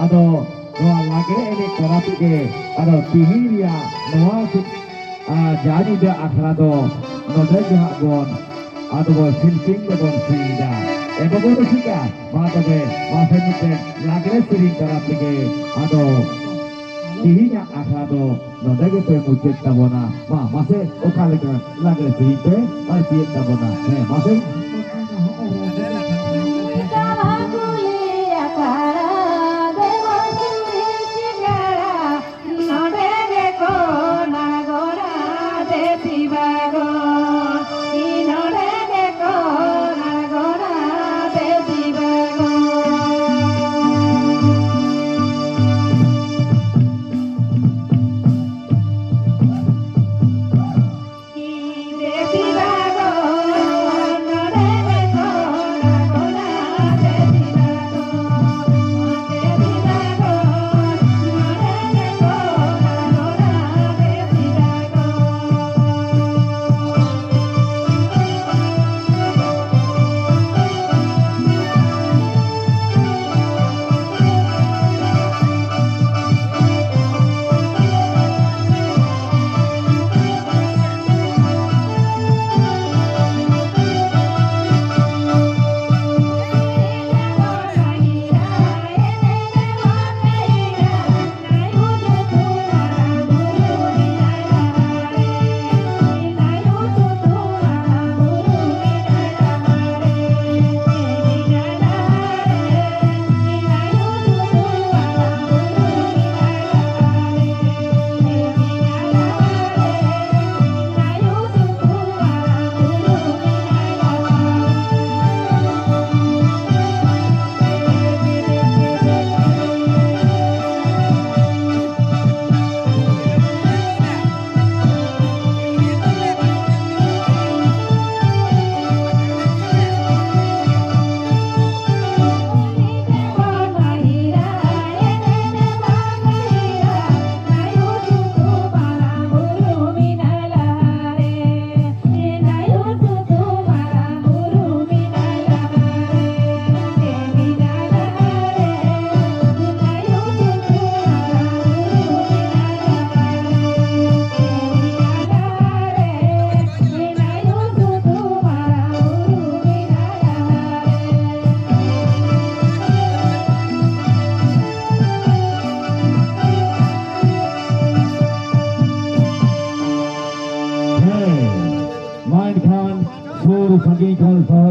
ado noa lage ini korapike ado tihiria noa jadi de akhra do node jahagon ado bo silping de bon sida ebo bo sika ma tobe ma senite lagre siring korapike ado tihinya akhra do node ge pe mucet tabona ma mase okale lagre siring pe ar tiet tabona mase